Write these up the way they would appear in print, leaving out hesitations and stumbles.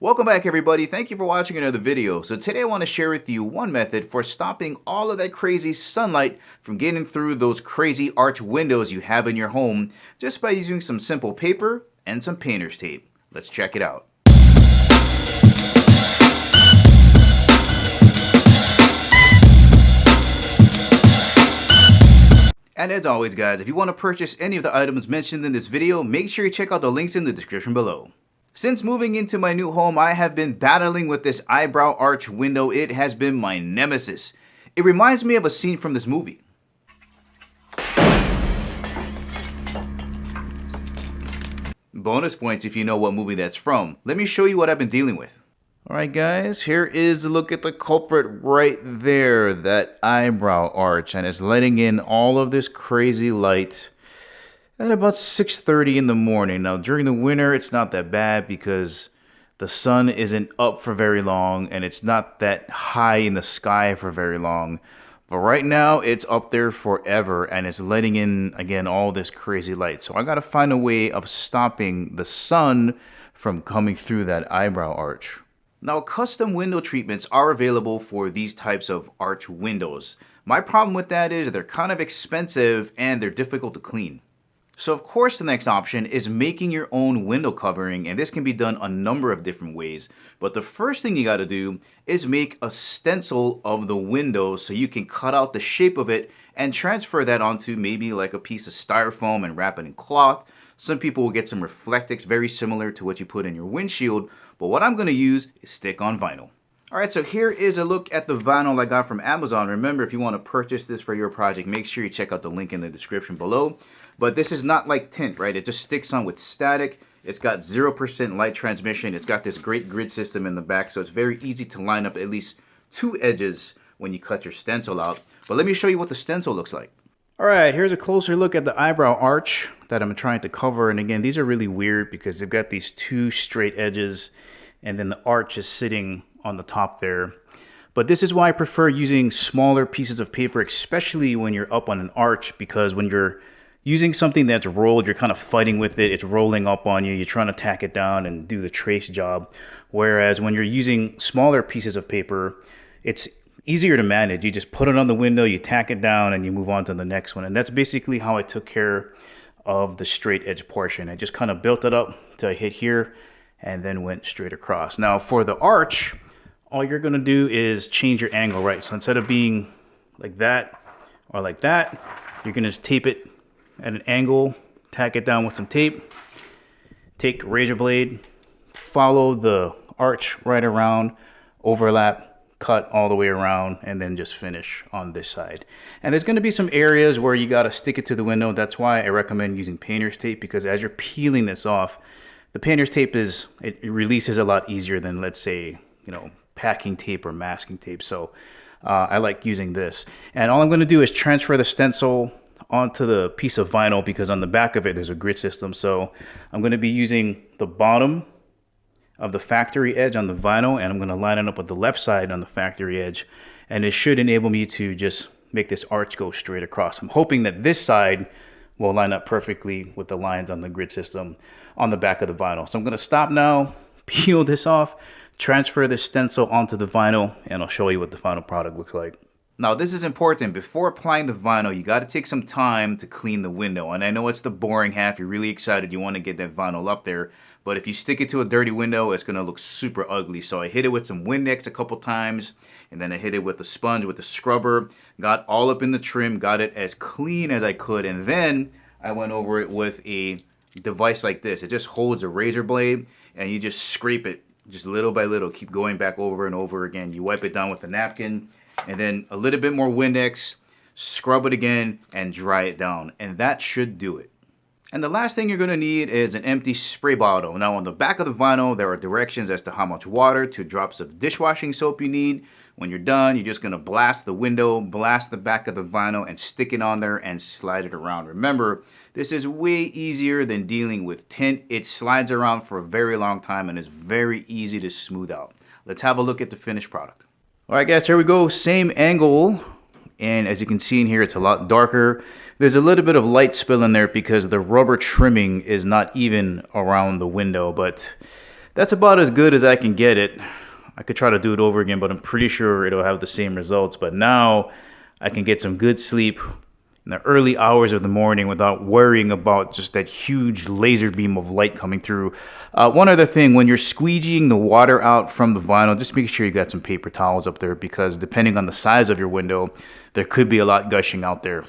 Welcome back everybody, thank you for watching another video. So today I want to share with you one method for stopping all of that crazy sunlight from getting through those crazy arch windows you have in your home just by using some simple paper and some painter's tape. Let's check it out. And as always guys, if you want to purchase any of the items mentioned in this video, make sure you check out the links in the description below. Since moving into my new home, I have been battling with this eyebrow arch window. It has been my nemesis. It reminds me of a scene from this movie. Bonus points if you know what movie that's from. Let me show you what I've been dealing with. Alright guys, here is a look at the culprit right there, that eyebrow arch, and it's letting in all of this crazy light at about 6:30 in the morning. Now during the winter it's not that bad because the sun isn't up for very long and it's not that high in the sky for very long. But right now it's up there forever and it's letting in again all this crazy light. So I gotta find a way of stopping the sun from coming through that eyebrow arch. Now, custom window treatments are available for these types of arch windows. My problem with that is they're kind of expensive and they're difficult to clean. So of course the next option is making your own window covering, and this can be done a number of different ways. But the first thing you got to do is make a stencil of the window so you can cut out the shape of it and transfer that onto maybe like a piece of styrofoam and wrap it in cloth. Some people will get some Reflectix very similar to what you put in your windshield, but what I'm going to use is stick-on vinyl. Alright, so here is a look at the vinyl I got from Amazon. Remember, if you want to purchase this for your project, make sure you check out the link in the description below. But this is not like tint, right? It just sticks on with static. It's got 0% light transmission. It's got this great grid system in the back, so it's very easy to line up at least two edges when you cut your stencil out. But let me show you what the stencil looks like. Alright, here's a closer look at the eyebrow arch that I'm trying to cover. And again, these are really weird because they've got these two straight edges and then the arch is sitting on the top there. But this is why I prefer using smaller pieces of paper, especially when you're up on an arch, because when you're using something that's rolled, you're kind of fighting with it. It's rolling up on you. You're trying to tack it down and do the trace job. Whereas when you're using smaller pieces of paper, it's easier to manage. You just put it on the window, you tack it down, and you move on to the next one. And that's basically how I took care of the straight edge portion. I just kind of built it up till I hit here and then went straight across. Now for the arch, all you're going to do is change your angle, right? So instead of being like that or like that, you're going to just tape it at an angle, tack it down with some tape, take a razor blade, follow the arch right around, overlap, cut all the way around, and then just finish on this side. And there's going to be some areas where you got to stick it to the window. That's why I recommend using painter's tape, because as you're peeling this off, the painter's tape it releases a lot easier than, let's say, packing tape or masking tape. So I like using this. And all I'm going to do is transfer the stencil onto the piece of vinyl, because on the back of it there's a grid system. So I'm going to be using the bottom of the factory edge on the vinyl, and I'm going to line it up with the left side on the factory edge, and it should enable me to just make this arch go straight across. I'm hoping that this side will line up perfectly with the lines on the grid system on the back of the vinyl. So I'm going to stop now, peel this off, transfer this stencil onto the vinyl, and I'll show you what the final product looks like. Now this is important. Before applying the vinyl, you got to take some time to clean the window. And I know it's the boring half. You're really excited. You want to get that vinyl up there. But if you stick it to a dirty window, it's going to look super ugly. So I hit it with some Windex a couple times. And then I hit it with a sponge, with a scrubber. Got all up in the trim. Got it as clean as I could. And then I went over it with a device like this. It just holds a razor blade. And you just scrape it just little by little. Keep going back over and over again. You wipe it down with a napkin. And then a little bit more Windex, scrub it again, and dry it down. And that should do it. And the last thing you're going to need is an empty spray bottle. Now on the back of the vinyl, there are directions as to how much water, 2 drops of dishwashing soap you need. When you're done, you're just going to blast the window, blast the back of the vinyl, and stick it on there and slide it around. Remember, this is way easier than dealing with tint. It slides around for a very long time and is very easy to smooth out. Let's have a look at the finished product. Alright guys, here we go, same angle, and as you can see in here, it's a lot darker. There's a little bit of light spill in there because the rubber trimming is not even around the window, but That's about as good as I can get it. I could try to do it over again, but I'm pretty sure it'll have the same results. But now I can get some good sleep in the early hours of the morning without worrying about just that huge laser beam of light coming through. One other thing, when you're squeegeeing the water out from the vinyl, just make sure you got some paper towels up there, because depending on the size of your window, there could be a lot gushing out there.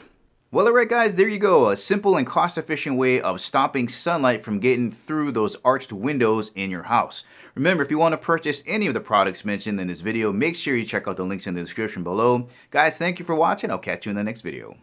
Well, alright guys, there you go. A simple and cost-efficient way of stopping sunlight from getting through those arched windows in your house. Remember, if you want to purchase any of the products mentioned in this video, make sure you check out the links in the description below. Guys, thank you for watching. I'll catch you in the next video.